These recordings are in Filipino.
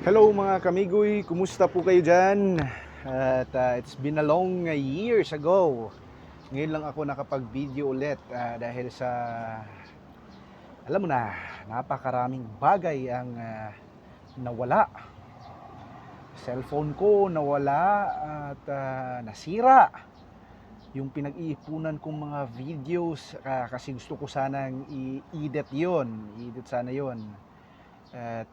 Hello mga kamigoy, kumusta po kayo dyan? At it's been a long years ago. Ngayon lang ako nakapag-video ulit dahil sa, alam mo na, napakaraming bagay ang nawala. Cellphone ko nawala at nasira. Yung pinag-iipunan kong mga videos kasi gusto ko sanang i-edit sana yon. At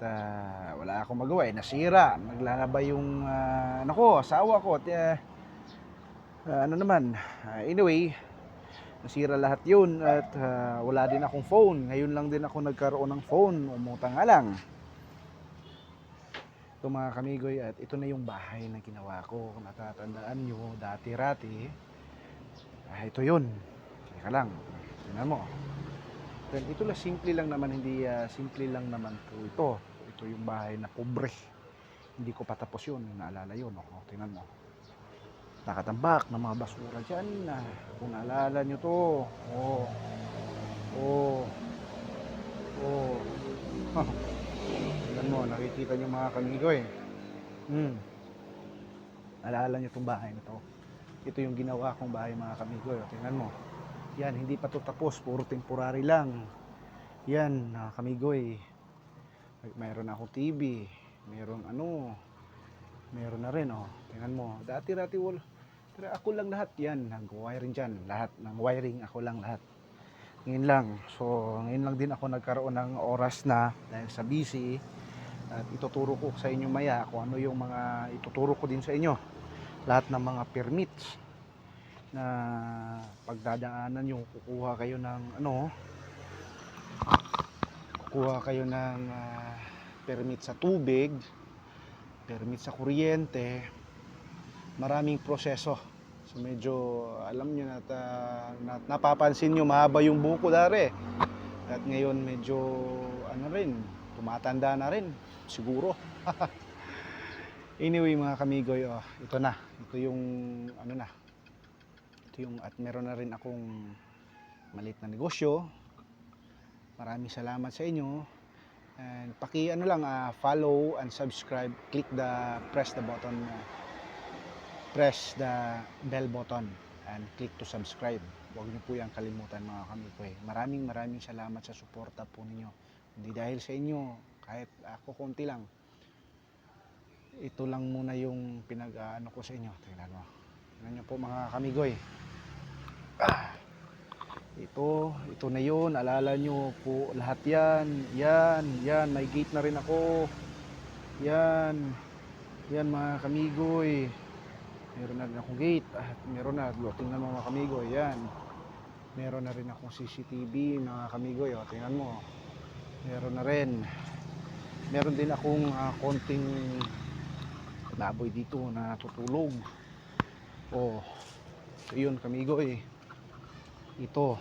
wala akong magawa, nasira, naglalaba yung asawa ko at anyway, nasira lahat yun at wala din akong phone. Ngayon lang din ako nagkaroon ng phone, umutang nga lang. Ito mga kamigoy, at ito na yung bahay na ginawa ko. Kung natatandaan nyo, dati-rati, ito yun. Teka lang, tingnan mo. Then ito lang, simple lang naman, hindi simple lang naman po ito. Ito yung bahay na pobre. Hindi ko patapos yun, naalala yun. Tingnan mo. Nakatambak ng mga basura dyan. Kung naalala nyo to. Tingnan mo, nakikita nyo mga kamigoy. Naalala nyo itong bahay na to. Ito yung ginawa kong bahay mga kamigoy. Tingnan mo. Yan, hindi pa to tapos, puro temporary lang. Yan, kamigoy. Mayroon akong TV, meron na rin, tingnan mo. Dati-rati ako lang lahat yan, nag-wiring dyan, lahat ng wiring ako lang lahat. Ngayon lang din ako nagkaroon ng oras na dahil sa busy, at ituturo ko sa inyo maya kung ano yung mga ituturo ko din sa inyo. Lahat ng mga permits na pagdadaanan yung kukuha kayo ng permit sa tubig, permit sa kuryente, maraming proseso. So medyo alam nyo na napapansin nyo mahaba yung buko dari. At ngayon medyo tumatanda na rin siguro. Anyway mga kamigoy, ito na. Ito yung at meron na rin akong maliit na negosyo. Maraming salamat sa inyo. And follow and subscribe. Press the bell button and click to subscribe. Huwag niyo po yan kalimutan mga kamigoy. Maraming salamat sa suporta po ninyo. Hindi dahil sa inyo, kahit ako konti lang. Ito lang muna yung ko sa inyo. Tingnan mo. Tingnan niyo po mga kamigoy. Ito na yun, alala nyo po lahat yan, may gate na rin ako, yan mga kamigoy, meron na rin akong gate, tingnan mo mga kamigoy, yan, meron na rin akong CCTV mga kamigoy, tingnan mo, meron din akong konting baboy dito na tutulog, yun kamigoy. Ito,